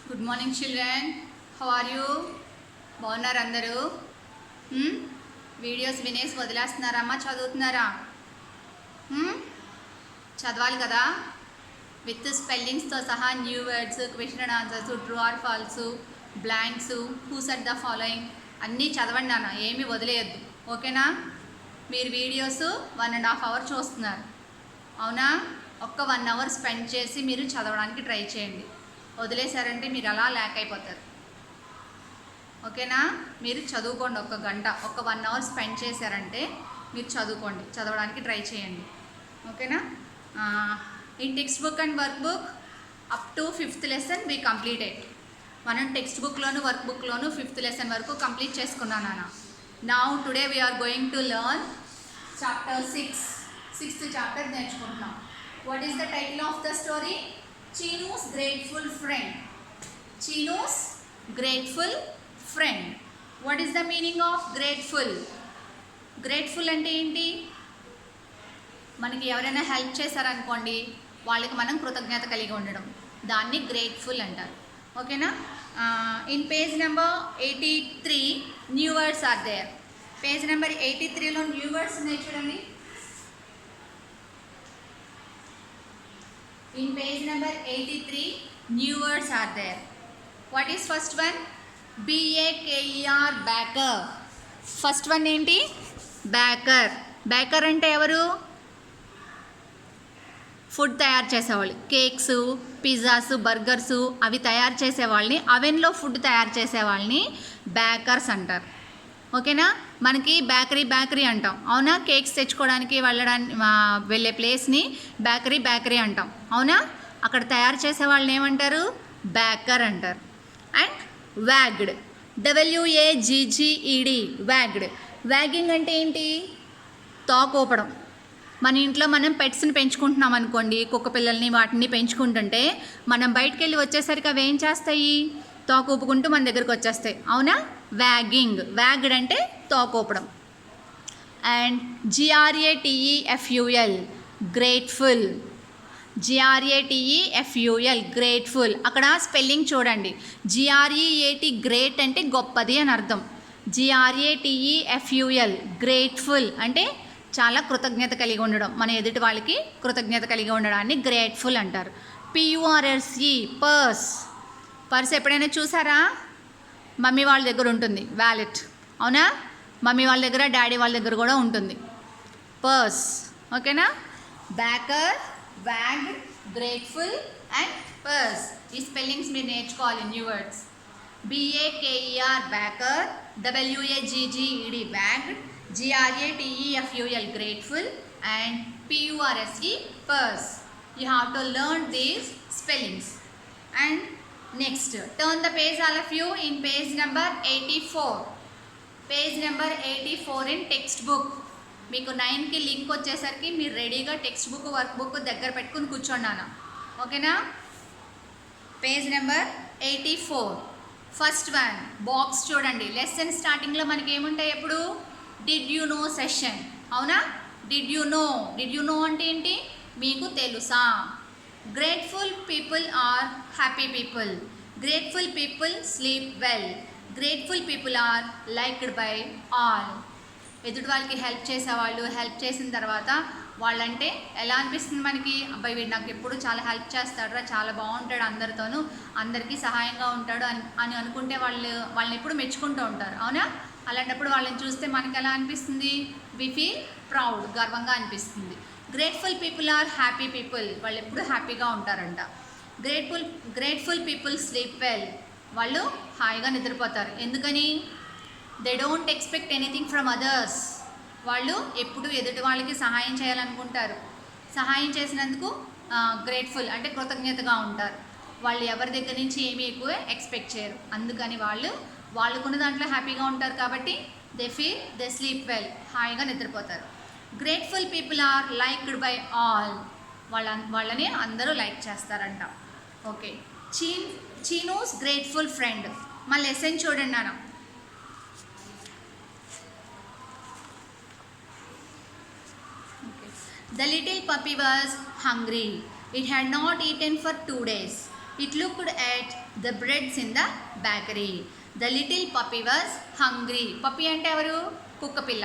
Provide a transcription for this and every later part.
Good morning children. How are you? బాగున్నారు అందరూ? Videos వినేసి వదిలేస్తున్నారమ్మా, చదువుతున్నారా? చదవాలి కదా, విత్ స్పెల్లింగ్స్తో సహా new words, question and answers, true or false, blanks, who said the following అన్నీ చదవండి నాన్న, ఏమీ వదిలేయద్దు. ఓకేనా? మీరు వీడియోస్ 1.5 hours చూస్తున్నారు, అవునా? ఒక్క 1 hour స్పెండ్ చేసి మీరు చదవడానికి ట్రై చేయండి. వదిలేశారంటే మీరు అలా ల్యాక్ అయిపోతారు. ఓకేనా? మీరు చదువుకోండి, ఒక గంట, ఒక 1 hour స్పెండ్ చేశారంటే మీరు చదువుకోండి, చదవడానికి ట్రై చేయండి. ఓకేనా? In text book and work book up to 5th lesson we completed. మనం టెక్స్ట్ బుక్లోను వర్క్ బుక్లోను 5th lesson వరకు కంప్లీట్ చేసుకున్నాను నాన్న. Now today we are going to learn chapter 6th chapter నేర్చుకుంటున్నాం. What is the title of the story? Cheenu's grateful friend. Cheenu's grateful friend. What is the meaning of grateful? Grateful అంటే ఏంటి? మనకి ఎవరైనా help చేశారనుకోండి, వాళ్ళకి మనం కృతజ్ఞత కలిగి ఉండడం, దాన్ని గ్రేట్ఫుల్ అంటారు. ఓకేనా? In page number 83 new words are there. Page number 83లో న్యూ వర్డ్స్ ఉన్నాయి చూడండి. In page number 83 new words are there. What is first one? BAKER, baker. First one ఏంటి? baker. baker అంటే ఎవరు? ఫుడ్ తయారు చేసేవాళ్ళు. కేక్స్, పిజ్జాస్, బర్గర్స్ అవి తయారు చేసేవాళ్ళని, అవెన్లో ఫుడ్ తయారు చేసేవాళ్ళని బేకర్స్ అంటారు. ఓకేనా? మనకి బేకరీ అంటాం, అవునా? కేక్స్ తెచ్చుకోవడానికి వెళ్ళే ప్లేస్ని బేకరీ అంటాం, అవునా? అక్కడ తయారు చేసే వాళ్ళని ఏమంటారు? బేకర్ అంటారు. And wagged, WAGGED, wagged. Wagging అంటే ఏంటి? తోకూపడం. మన ఇంట్లో మనం పెట్స్ని పెంచుకుంటున్నాం అనుకోండి, కుక్క పిల్లల్ని వాటిని పెంచుకుంటుంటే మనం బయటికి వెళ్ళి వచ్చేసరికి అవి ఏం చేస్తాయి? తోకూపుకుంటూ మన దగ్గరికి వచ్చేస్తాయి, అవునా? వ్యాగింగ్. వ్యాగ్డ్ అంటే తోకూపడం. And GRATEFUL, grateful. GRATEFUL, grateful. అక్కడ స్పెల్లింగ్ చూడండి. GREAT, గ్రేట్ అంటే గొప్పది అని అర్థం. GRATEFUL, గ్రేట్ఫుల్ అంటే చాలా కృతజ్ఞత కలిగి ఉండడం, మన ఎదుటి వాళ్ళకి కృతజ్ఞత కలిగి ఉండడాన్ని గ్రేట్ఫుల్ అంటారు. PURSE, purse. పర్స్ ఎప్పుడైనా చూసారా? మమ్మీ వాళ్ళ దగ్గర ఉంటుంది వ్యాలెట్, అవునా? మమ్మీ వాళ్ళ దగ్గర, డాడీ వాళ్ళ దగ్గర కూడా ఉంటుంది పర్స్. ఓకేనా? Baker, wagged, grateful and purse. ఈ స్పెల్లింగ్స్ మీరు నేర్చుకోవాలి, new words. BAKER, baker. WAGGED, wagged. GRATEFUL, grateful and PURSE, purse. You have to learn these spellings. And next, turn the page all of you in page number 84. Page number 84 in textbook. మీకు 9కి link వచ్చేసరికి మీరు రెడీగా text book, work book దగ్గర పెట్టుకుని కూర్చోండాను. ఓకేనా? Page number 84. First one box చూడండి. లెసన్ స్టార్టింగ్లో మనకి ఏముంటాయి ఎప్పుడు? డిడ్ యూ నో సెషన్, అవునా? డిడ్ యూ నో అంటే ఏంటి? మీకు తెలుసా? Grateful people are happy people. Grateful people sleep well. Grateful people are liked by all. ఎదుటి వాళ్ళకి హెల్ప్ చేసేవాళ్ళు, హెల్ప్ చేసిన తర్వాత వాళ్ళంటే ఎలా అనిపిస్తుంది మనకి? అబ్బాయి వీడు నాకు ఎప్పుడు చాలా హెల్ప్ చేస్తాడు, చాలా బాగుంటాడు, అందరితోనూ అందరికీ సహాయంగా ఉంటాడు అని అనుకుంటే వాళ్ళని ఎప్పుడు మెచ్చుకుంటూ ఉంటారు, అవునా? అలాంటప్పుడు వాళ్ళని చూస్తే మనకి ఎలా అనిపిస్తుంది? వి ఫీల్ ప్రౌడ్, గర్వంగా అనిపిస్తుంది. Grateful people are happy people, వాళ్ళు ఎప్పుడు హ్యాపీగా ఉంటారంట. గ్రేట్ఫుల్ పీపుల్ స్లీప్ వెల్, వాళ్ళు హాయిగా నిద్రపోతారు. ఎందుకని? They don't expect anything from others. వాళ్ళు ఎప్పుడు ఎదుటి వాళ్ళకి సహాయం చేయాలనుకుంటారు. సహాయం చేసినందుకు గ్రేట్ఫుల్ అంటే కృతజ్ఞతగా ఉంటారు. వాళ్ళు ఎవరి దగ్గర నుంచి ఏమీ ఎక్కువ ఎక్స్పెక్ట్ చేయరు, అందుకని వాళ్ళకున్న దాంట్లో హ్యాపీగా ఉంటారు. కాబట్టి దే స్లీప్ వెల్, హాయిగా నిద్రపోతారు. Grateful people are liked by all, వాళ్ళని అందరూ లైక్ చేస్తారంట. ఓకే. Cheenu's grateful friend. మా లెసన్ చూడండి నాన్న. The little puppy was hungry. It had not eaten for 2 days. It looked at the breads in the bakery. The little puppy was hungry. Puppy అంటే ఎవరు? కుక్క పిల్ల.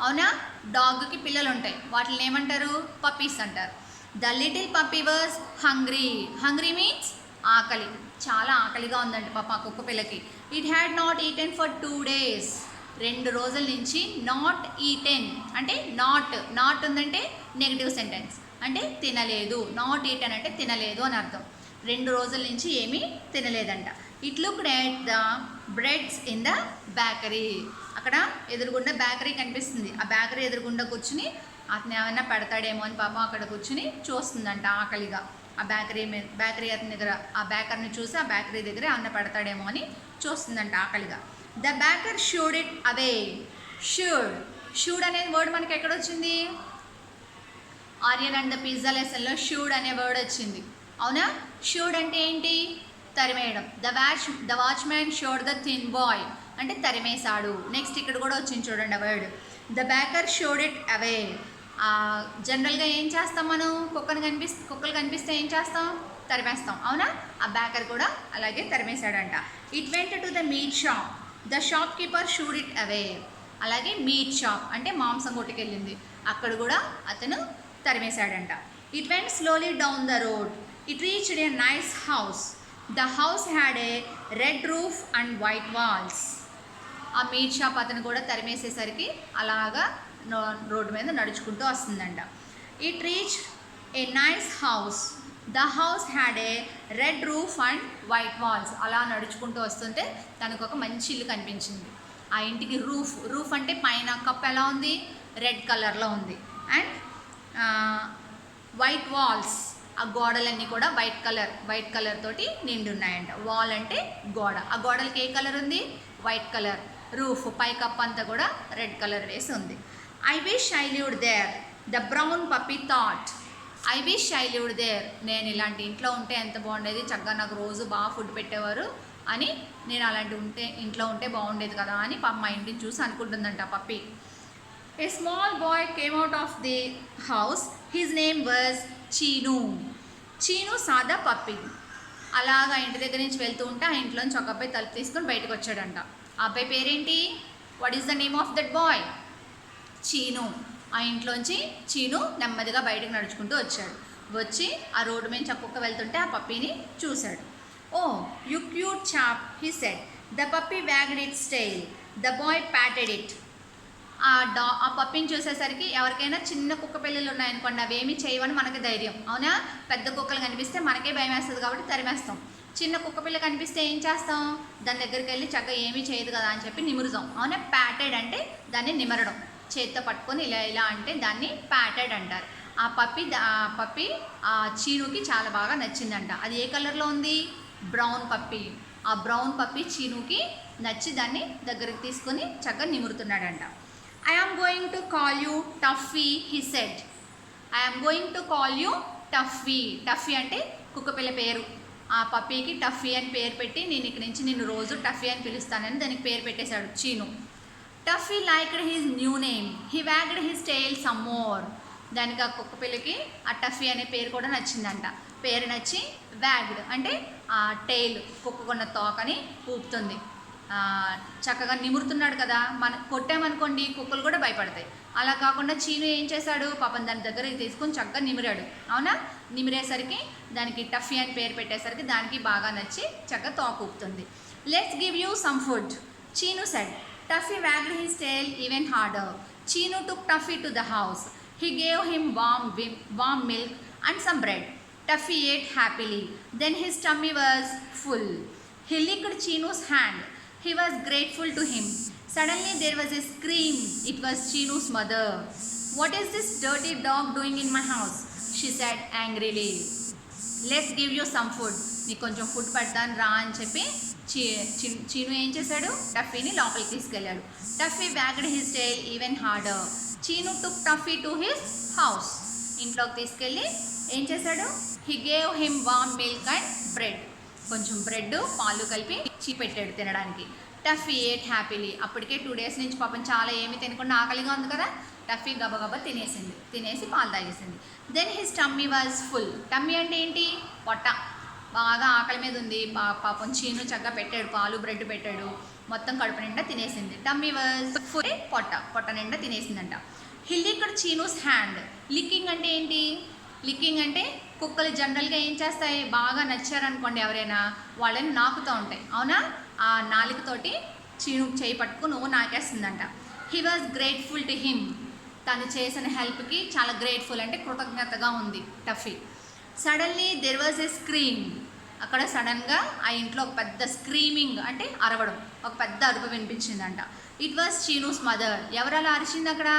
అవునా? డాగ్కి పిల్లలు ఉంటాయి, వాటిని ఏమంటారు? పప్పీస్ అంటారు. The little puppy was hungry. Hungry means ఆకలి, చాలా ఆకలిగా ఉందండి పాప ఆ కుక్క పిల్లకి. It had not eaten for 2 days. 2 రోజుల నుంచి నాట్ ఈటెన్ అంటే నాట్ ఉందంటే నెగిటివ్ సెంటెన్స్, అంటే తినలేదు. నాట్ ఈటెన్ అంటే తినలేదు అని అర్థం. 2 రోజుల నుంచి ఏమీ తినలేదంట. It looked at the breads in the bakery. అక్కడ ఎదురుగుండా బేకరీ కనిపిస్తుంది. ఆ బేకరీ ఎదురుగుండా కూర్చుని అతను ఏమైనా పెడతాడేమో అని పాపం అక్కడ కూర్చుని చూస్తుందంట ఆకలిగా. ఆ బేకరీ అతని దగ్గర, ఆ బేకర్ని చూసి ఆ బేకరీ దగ్గర అన్న పెడతాడేమో అని చూస్తుందంట ఆకలిగా. The baker shooed it away. Shooed అనేది వర్డ్ మనకి ఎక్కడ వచ్చింది? ఆర్యన్ అండ్ ద పిజ్జా లెసన్లో షూడ్ అనే వర్డ్ వచ్చింది. అవునా? షూడ్ అంటే ఏంటి? తరిమేయడం. The watchman shooed the thin boy అంటే తరిమేశాడు. నెక్స్ట్ ఇక్కడ కూడా వచ్చింది చూడండి ఆ word. The baker shooed it away. జనరల్గా ఏం చేస్తాం మనం? కుక్కలు కనిపిస్తే ఏం చేస్తాం? తరిమేస్తాం. అవునా? ఆ బేకర్ కూడా అలాగే తరిమేశాడంట. It went to the meat shop. The shop keeper shooed it away. అలాగే మీట్ షాప్ అంటే మాంసం కొట్టుకెళ్ళింది, అక్కడ కూడా అతను తరిమేశాడంట. It went slowly down the road. It reached a nice house. The house had a red roof and white walls. ఆ meat shop అతను కూడా తరిమేసేసరికి అలాగా రోడ్డు మీద నడుచుకుంటూ వస్తుందంట. It reach a nice house. The house had a red roof and white walls. అలా నడుచుకుంటూ వస్తుంటే తనకు ఒక మంచి ఇల్లు కనిపించింది. ఆ ఇంటికి రూఫ్ అంటే పైన కప్ ఎలా ఉంది? రెడ్ కలర్లో ఉంది. అండ్ వైట్ వాల్స్, ఆ గోడలన్నీ కూడా వైట్ కలర్ తోటి నిండి ఉన్నాయంట. వాల్ అంటే గోడ, ఆ గోడలకి ఏ కలర్ ఉంది? White colour. రూఫ్ పై కప్ అంతా కూడా రెడ్ కలర్ వేసి ఉంది. I wish I lived there. The brown puppy thought. I wish I lived there. నేను ఇలాంటి ఇంట్లో ఉంటే ఎంత బాగుండేది, చక్కగా నాకు రోజు బాగా ఫుడ్ పెట్టేవారు అని, నేను అలాంటి ఇంట్లో ఉంటే బాగుండేది కదా అని పాప మా ఇంటిని చూసి అనుకుంటుందంట puppy. A small boy came out of the house. His name was Cheenu. Cheenu saw the puppy. అలాగా ఇంటి దగ్గర నుంచి వెళ్తూ ఉంటే ఆ ఇంట్లోంచి ఒక అబ్బాయి తలుపు తీసుకొని బయటకు వచ్చాడంట. ఆ అబ్బాయి పేరేంటి? What is the name of that boy? Cheenu. ఆ ఇంట్లోంచి చీను నెమ్మదిగా బయటకు నడుచుకుంటూ వచ్చాడు. వచ్చి ఆ రోడ్డు మీద కుక్క వెళ్తుంటే ఆ పప్పీని చూశాడు. Oh you cute chap, he said. The puppy wagged its tail. The boy patted it. ఆ పప్పీని చూసేసరికి ఎవరికైనా చిన్న కుక్క పిల్లలు ఉన్నాయనుకోండి, అవేమీ చేయవని మనకి ధైర్యం. అవునా? పెద్ద కుక్కలు కనిపిస్తే మనకే భయం వేస్తుంది కాబట్టి తరిమేస్తాం. చిన్న కుక్క పిల్ల కనిపిస్తే ఏం చేస్తాం? దాని దగ్గరికి వెళ్ళి చక్కగా ఏమీ చేయదు కదా అని చెప్పి నిమురుతాం. అవునా? ప్యాటెడ్ అంటే దాన్ని నిమరడం, చేత్తో పట్టుకొని ఇలా అంటే దాన్ని ప్యాటెడ్ అంటారు. ఆ పప్పీ ఆ చీనుకి చాలా బాగా నచ్చిందంట. అది ఏ కలర్లో ఉంది? Brown puppy. ఆ బ్రౌన్ పప్పీ చీనుకి నచ్చి దాన్ని దగ్గరికి తీసుకొని చక్కగా నిమురుతున్నాడంట. I am going to call you Tuffy, he said. I am going to call you Tuffy. Tuffy అంటే కుక్కపిల్ల పేరు. ఆ పప్పీకి టఫీ అని పేరు పెట్టి, నేను ఇక్కడి నుంచి నిన్ను రోజు టఫీ అని పిలుస్తానని దానికి పేరు పెట్టేశాడు Cheenu. Tuffy liked his new name. He wagged his tail some more. దానికి ఆ కుక్కపిల్లకి ఆ టఫీ అనే పేరు కూడా నచ్చిందంట. పేరు నచ్చి వ్యాగ్డ్ అంటే ఆ టెయిల్, కుక్కకున్న తోకని ఊపుతుంది. చక్కగా నిమురుతున్నాడు కదా. కొట్టామనుకోండి కుక్కలు కూడా భయపడతాయి. అలా కాకుండా చీను ఏం చేశాడు? పాపం దాని దగ్గరికి తీసుకొని చక్కగా నిమిరాడు. అవునా? నిమిరేసరికి దానికి టఫీ అని పేరు పెట్టేసరికి దానికి బాగా నచ్చి చక్కగా తోక ఊపుతుంది. Let's give you some food, Cheenu said. Tuffy wagged his tail even harder. Chinu took Tuffy to the house. He gave him warm milk and some bread. Tuffy ate happily. Then his tummy was full. He licked Chinu's hand. He was grateful to him. Suddenly there was a scream. It was Chinu's mother. What is this dirty dog doing in my house? She said angrily. Let's give you some food. నీకు కొంచెం food పెడతాను రా అని చెప్పి చీను ఏం చేశాడు? టఫీని లోపలికి తీసుకెళ్ళాడు. Tuffy wagged his tail even harder. Cheenu took Tuffy to his house. ఇంట్లోకి తీసుకెళ్ళి ఏం చేశాడు? He gave him warm milk and bread. కొంచెం బ్రెడ్ పాలు కలిపి పెట్టాడు తినడానికి. Tuffy ate happily. అప్పటికే 2 days నుంచి పాపం చాలా ఏమీ తినకుండా ఆకలిగా ఉంది కదా. టఫీ గబగబా తినేసి పాలు తాగేసింది. Then his tummy was full. Tummy అంటే ఏంటి? పొట్ట. బాగా ఆకలి మీద ఉంది. పాపం చీను చక్కగా పెట్టాడు, పాలు బ్రెడ్ పెట్టాడు, మొత్తం కడుపు నిండా తినేసింది. టమ్మీ వాజ్ ఫుల్, పొట్ట నిండా తినేసిందంట. హి లిక్డ్ చీనూస్ హ్యాండ్. లిక్కింగ్ అంటే ఏంటి? లిక్కింగ్ అంటే కుక్కలు జనరల్గా ఏం చేస్తాయి, బాగా నచ్చారనుకోండి ఎవరైనా, వాళ్ళని నాకుతూ ఉంటాయి, అవునా? ఆ నాలుకతోటి చీను చేయి పట్టుకుని నువ్వు నాకేస్తుందంట. He was grateful to him. తను చేసిన హెల్ప్కి చాలా గ్రేట్ఫుల్ అంటే కృతజ్ఞతగా ఉంది Tuffy. Suddenly there was a scream. అక్కడ సడన్గా ఆ ఇంట్లో ఒక పెద్ద స్క్రీమింగ్ అంటే అరవడం, ఒక పెద్ద అరుపు వినిపించిందంట. It was Cheenu's mother. ఎవరు అలా అరిచింది అక్కడ?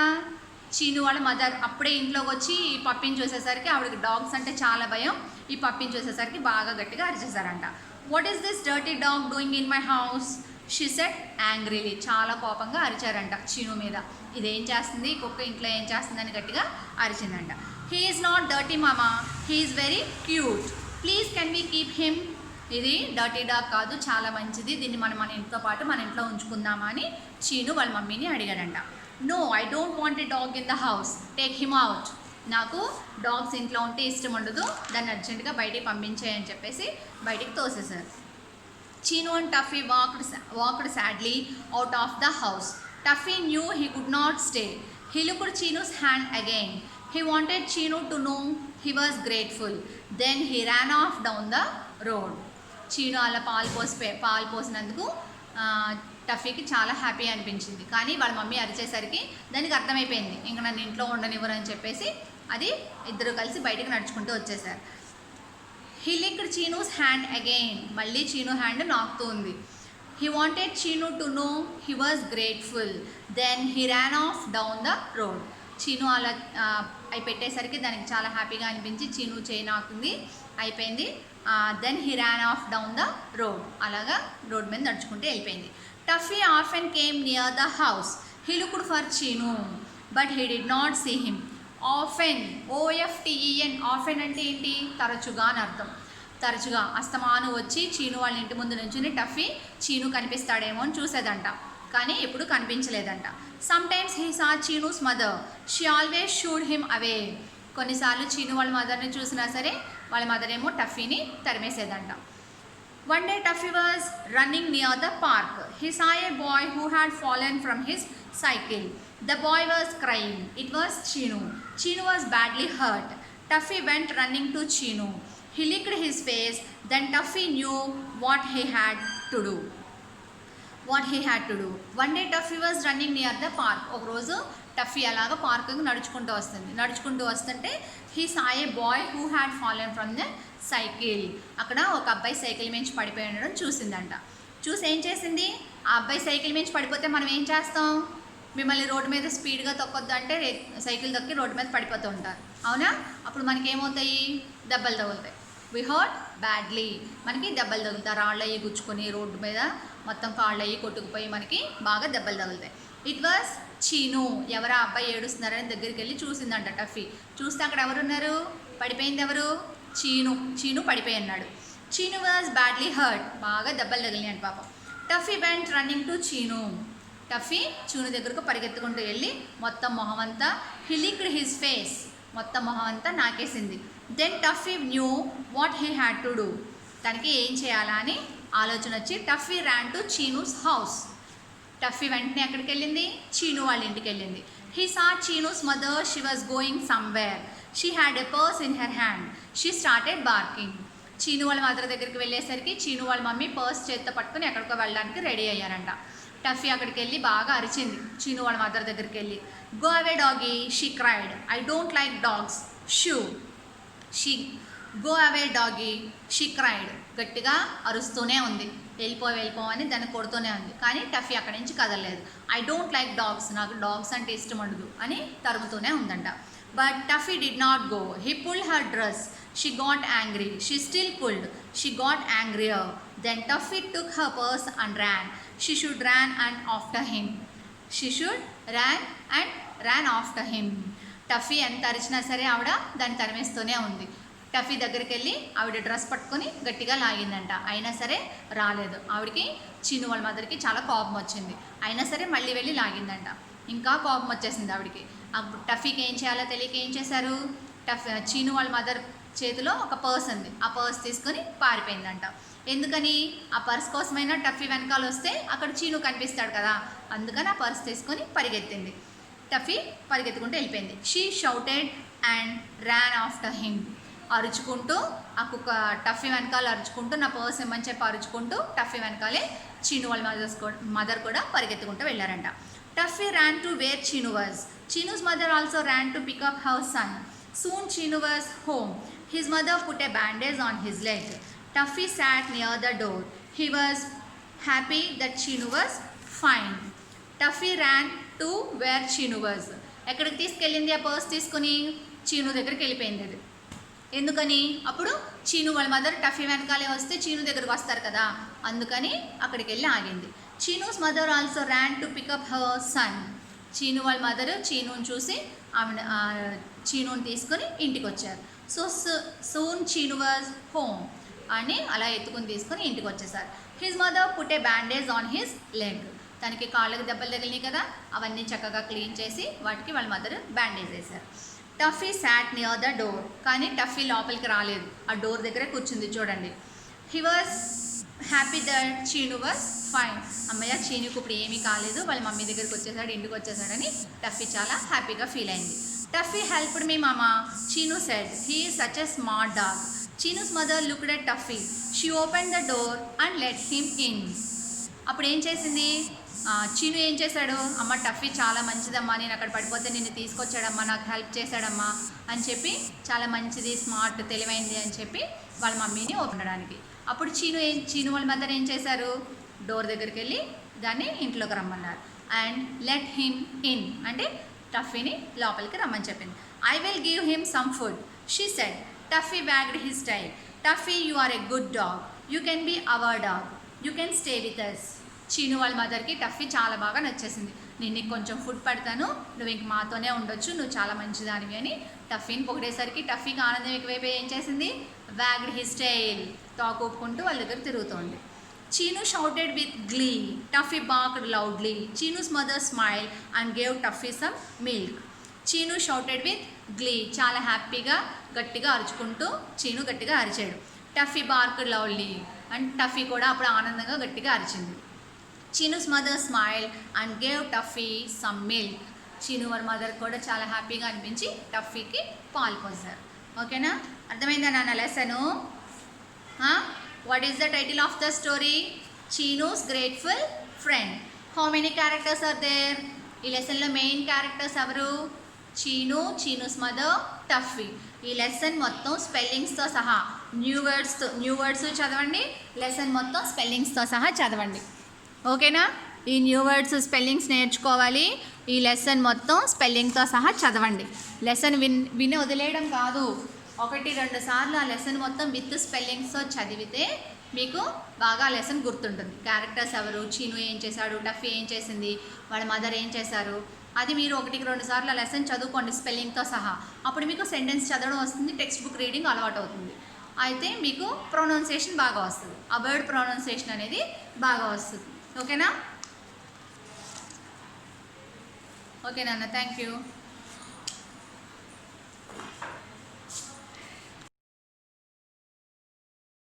చీను వాళ్ళ మదర్. అప్పుడే ఇంట్లోకి వచ్చి ఈ పప్పిని చూసేసరికి ఆవిడకి డాగ్స్ అంటే చాలా భయం. ఈ పప్పిని చూసేసరికి బాగా గట్టిగా అరిచేశారంట. What is this dirty dog doing in my house? She said angrily. చాలా కోపంగా అరిచారంట చీను మీద. ఇదేం చేస్తుంది, కుక్క ఇంట్లో ఏం చేస్తుందని గట్టిగా అరిచిందంట. హీ ఈజ్ నాట్ డర్టీ మామా, he is very cute, please can we keep him. ఇది డర్టీ డాగ్ కాదు, చాలా మంచిది, దీన్ని మనం మన ఇంట్లో పాటు మన ఇంట్లో ఉంచుకుందామా అని చీను వాళ్ళ మమ్మీని అడిగాడంట. No, I don't want a dog in the house, take him out. నాకు డాగ్స్ ఇంట్లో ఉంటే ఇష్టం ఉండదు, దాన్ని అర్జెంటుగా బయటికి పంపించేయని చెప్పేసి బయటికి తోసేశారు. Chino and Tuffy walked sadly out of the house. Tuffy knew he could not stay. He looked Chino's hand again. He wanted Chino to know he was grateful. Then he ran off down the road. Chino అలా పాలు పోసినందుకు టఫీకి చాలా happy అనిపించింది. కానీ వాళ్ళ mummy అరిచేసరికి దానికి అర్థమైపోయింది, ఇంకా నన్ను ఇంట్లో ఉండనివ్వరు అని చెప్పేసి అది ఇద్దరు కలిసి బయటకు నడుచుకుంటూ వచ్చేసారు. He licked Cheenu's hand again. మళ్ళీ చీను హ్యాండ్ నాకుతూ ఉంది. He wanted Cheenu to know he was grateful. Then he ran off down the road. Cheenu అలా అవి పెట్టేసరికి దానికి చాలా హ్యాపీగా అనిపించి చీను చేయి నాకుంది, అయిపోయింది. Then he ran off down the road. అలాగా రోడ్ మీద నడుచుకుంటూ వెళ్ళిపోయింది. Tuffy often came near the house. He looked for చీను but he did not see him. Often, OFTEN. Often అంటే ఏంటి? తరచుగా అని అర్థం. తరచుగా అస్తమాను వచ్చి చీను వాళ్ళ ఇంటి ముందు నుంచుని టఫీ చీను కనిపిస్తాడేమో అని చూసేదంట, కానీ ఎప్పుడు కనిపించలేదంట. Sometimes he saw Cheenu's mother, she always shooed him away. కొన్నిసార్లు చీను వాళ్ళ మదర్ని చూసినా సరే వాళ్ళ మదర్ ఏమో టఫీని తరిమేసేదంట. One day Tuffy was running near the park. He saw a boy who had fallen from his cycle. The boy was crying. It was Chino. Chino was badly hurt. Tuffy went running to Chino. He licked his face. Then Tuffy knew what he had to do. One day Tuffy was running near the park. ఒక రోజు Tuffy అలాగా పార్కుకి నడుచుకుంటూ వస్తుంటే he saw a boy who had fallen from the cycle. అక్కడ ఒక అబ్బాయి cycle మించి పడిపోయి ఉండడం చూసిందంట. చూసి ఏం చేసింది? ఆ అబ్బాయి సైకిల్ మించి పడిపోతే మనం ఏం చేస్తాం? మిమ్మల్ని రోడ్డు మీద స్పీడ్గా తొక్కొద్దు అంటే సైకిల్ తొక్కి రోడ్డు మీద పడిపోతూ ఉంటారు, అవునా? అప్పుడు మనకి ఏమవుతాయి? దెబ్బలు తగులుతాయి. వి హర్ట్ బ్యాడ్లీ. మనకి దెబ్బలు తగులుతాయి, రాళ్ళు అయ్యి గుచ్చుకొని రోడ్డు మీద మొత్తం కాళ్ళు అయ్యి కొట్టుకుపోయి మనకి బాగా దెబ్బలు తగులుతాయి. It was Cheenu. ఎవరు ఆ అబ్బాయి ఏడుస్తున్నారని దగ్గరికి వెళ్ళి చూసిందంట టఫీ. చూస్తే అక్కడ ఎవరున్నారు? పడిపోయింది ఎవరు? చీను పడిపోయి అన్నాడు. Cheenu was badly hurt. బాగా దెబ్బలు తగిలినాయి అంట పాపం. Tuffy went running to Cheenu. Tuffy Cheenu దగ్గరకు పరిగెత్తుకుంటూ వెళ్ళి మొత్తం మొహం అంతా హీ లిక్డ్ హిస్ ఫేస్. మొత్తం మొహం అంతా నాకేసింది. Then Tuffy knew what he had to do. తనకి ఏం చేయాలా అని ఆలోచన వచ్చి Tuffy ran to Cheenu's house. Tuffy వెంటనే ఎక్కడికి వెళ్ళింది? చీను వాళ్ళ ఇంటికి వెళ్ళింది. He saw Cheenu's mother, she was going somewhere. She had a purse in her hand. She started barking. Cheenu వాళ్ళ మదర్ దగ్గరికి వెళ్ళేసరికి చీను వాళ్ళ మమ్మీ పర్స్ చేత్తో పట్టుకుని ఎక్కడికో వెళ్ళడానికి రెడీ అయ్యారంట. టఫీ అక్కడికి వెళ్ళి బాగా అరిచింది చీను వాళ్ళ మదర్ దగ్గరికి వెళ్ళి. Go away doggy, she cried. I don't like dogs. She go away doggy, she cried. గట్టిగా అరుస్తూనే ఉంది. వెళ్ళిపో అని దాన్ని కొడుతూనే ఉంది. కానీ టఫీ అక్కడి నుంచి కదలలేదు. ఐ డోంట్ లైక్ డాగ్స్, నాకు డాగ్స్ అంటే ఇష్టం ఉండదు అని తరుగుతూనే ఉందంట. But Tuffy did not go. He pulled her dress. She got angry. She still pulled. She got angrier. Then Tuffy took her purse and ran. She should ran and after him. ran after him. Tuffy ఎంత అరిచినా సరే ఆవిడ దాన్ని తరిమేస్తూనే ఉంది. Tuffy దగ్గరికి వెళ్ళి ఆవిడ dress పట్టుకొని గట్టిగా లాగిందంట. అయినా సరే రాలేదు. ఆవిడకి చీను వాళ్ళ మదర్కి చాలా కోపం వచ్చింది. అయినా సరే మళ్ళీ వెళ్ళి లాగిందంట. ఇంకా కోపం వచ్చేసింది ఆవిడకి. టఫీకి ఏం చేయాలో తెలియక ఏం చేశారు? చీను వాళ్ళ మదర్ చేతిలో ఒక పర్స్ ఉంది, ఆ పర్స్ తీసుకొని పారిపోయిందంట. ఎందుకని? ఆ పర్స్ కోసమైనా టఫీ వెనకాల వస్తే అక్కడ చీను కనిపిస్తాడు కదా, అందుకని ఆ పర్స్ తీసుకొని పరిగెత్తింది. టఫీ పరిగెత్తుకుంటూ వెళ్ళిపోయింది. She shouted and ran after him. అరుచుకుంటూ ఆ కుక్క టఫీ వెనకాల అరుచుకుంటూ నా పర్స్ ఇమ్మని చెప్పి అరుచుకుంటూ టఫీ వెనకాలే చీను వాళ్ళ మదర్ కూడా పరిగెత్తుకుంటూ వెళ్ళారంట. Tuffy ran to where Chinu was. Chinu's mother also ran to pick up her son. Soon Chinu was home. His mother put a bandage on his leg. Tuffy sat near the door. He was happy that Chinu was fine. Tuffy ran to where Chinu was. ఎక్కడికి తీసుకెళ్ళింది? ఆ purse తీసుకుని చీను దగ్గరికి వెళ్ళిపోయింది అది. ఎందుకని? అప్పుడు చీను వాళ్ళ మదర్ టఫీ వెనకాలే వస్తే చీను దగ్గరకు వస్తారు కదా, అందుకని అక్కడికి వెళ్ళి ఆగింది. Cheenu's mother also ran to pick up her son. Cheenu వాళ్ళ మదర్ చీనుని చూసి ఆమె చీనుని తీసుకొని ఇంటికి వచ్చారు. So soon Cheenu was home అని అలా ఎత్తుకుని తీసుకొని ఇంటికి వచ్చేసారు. His mother put a bandage on his leg. తనకి కాళ్ళకి దెబ్బలు తగిలినాయి కదా, అవన్నీ చక్కగా క్లీన్ చేసి వాటికి వాళ్ళ మదర్ బ్యాండేజ్ వేశారు. Tuffy sat near the door. కానీ టఫీ లోపలికి రాలేదు, ఆ డోర్ దగ్గరే కూర్చుంది చూడండి. He was happy that Cheenu was fine. అమ్మయ్య, చీనుకు ఇప్పుడు ఏమీ కాలేదు, వాళ్ళ మమ్మీ దగ్గరికి వచ్చేసాడు, ఇంటికి వచ్చేసాడని టఫీ చాలా హ్యాపీగా ఫీల్ అయింది. Tuffy helped me mama, Cheenu said. He is such a smart dog. Cheenu's mother looked at Tuffy. She open the door and let him in. అప్పుడు ఏం చేసింది? చీను ఏం చేశాడు? అమ్మ టఫీ చాలా మంచిదమ్మా, నేను అక్కడ పడిపోతే నిన్ను తీసుకొచ్చాడమ్మా, నాకు హెల్ప్ చేశాడమ్మా అని చెప్పి, చాలా మంచిది, స్మార్ట్, తెలివైంది అని చెప్పి వాళ్ళ మమ్మీని ఉండడానికి. అప్పుడు చీను వాళ్ళ మదర్ ఏం చేశారు? డోర్ దగ్గరికి వెళ్ళి దాన్ని ఇంట్లోకి రమ్మన్నారు. అండ్ లెట్ హిమ్ ఇన్ అంటే టఫీని లోపలికి రమ్మని చెప్పింది. I will give him some food, she said. Tuffy wagged his tail. Tuffy, you are a good dog, you can be our dog, you can stay with us. Cheenu వాళ్ళ మదర్కి Tuffy చాలా బాగా నచ్చేసింది. నేను నీకు కొంచెం ఫుడ్ పెడతాను, నువ్వు ఇంక మాతోనే ఉండొచ్చు, నువ్వు చాలా మంచిదానివి అని టఫీని పొగిడేసరికి టఫీకి ఆనందం ఎక్కువైపోయి ఏం చేసింది? wagged his tail, తాకు ఊపుకుంటూ వాళ్ళ దగ్గర తిరుగుతోంది. Cheenu shouted with glee. Tuffy barked loudly. Cheenu's mother smile and gave Tuffy some milk. Cheenu shouted with glee, చాలా హ్యాపీగా గట్టిగా అరుచుకుంటూ చీను గట్టిగా అరిచాడు. Tuffy barked loudly and Tuffy కూడా అప్పుడు ఆనందంగా గట్టిగా అరిచింది. Cheenu's mother smile and gave Tuffy some milk. Cheenu వాళ్ళ మదర్ కూడా చాలా హ్యాపీగా అనిపించి టఫీకి పాలు పోసారు. ఓకేనా? అర్థమైందా నాన్న lesson? What is the title of the story? Cheenu's grateful friend. How many characters are there? ఈ లెసన్లో మెయిన్ క్యారెక్టర్స్ ఎవరు? Cheenu, Cheenu's mother, Tuffy. ఈ లెసన్ మొత్తం స్పెల్లింగ్స్తో సహా, న్యూ వర్డ్స్ చదవండి, లెసన్ మొత్తం స్పెల్లింగ్స్తో సహా చదవండి. ఓకేనా? ఈ న్యూ వర్డ్స్ స్పెల్లింగ్స్ నేర్చుకోవాలి, ఈ లెసన్ మొత్తం స్పెల్లింగ్తో సహా చదవండి. లెసన్ విని వదిలేయడం కాదు, 1-2 సార్లు ఆ లెసన్ మొత్తం విత్ స్పెల్లింగ్స్తో చదివితే మీకు బాగా లెసన్ గుర్తుంటుంది. క్యారెక్టర్స్ ఎవరు, చీను ఏం చేశాడు, టఫీ ఏం చేసింది, వాళ్ళ మదర్ ఏం చేశారు, అది మీరు 1-2 సార్లు ఆ లెసన్ చదువుకోండి స్పెల్లింగ్తో సహా. అప్పుడు మీకు సెంటెన్స్ చదవడం వస్తుంది, టెక్స్ట్ బుక్ రీడింగ్ అలవాటు అవుతుంది. అయితే మీకు ప్రొనౌన్సియేషన్ బాగా వస్తుంది, ఆ వర్డ్ ప్రొనౌన్సియేషన్ అనేది బాగా వస్తుంది. ఓకేనా? ఓకే నాన్న, థ్యాంక్ యూ.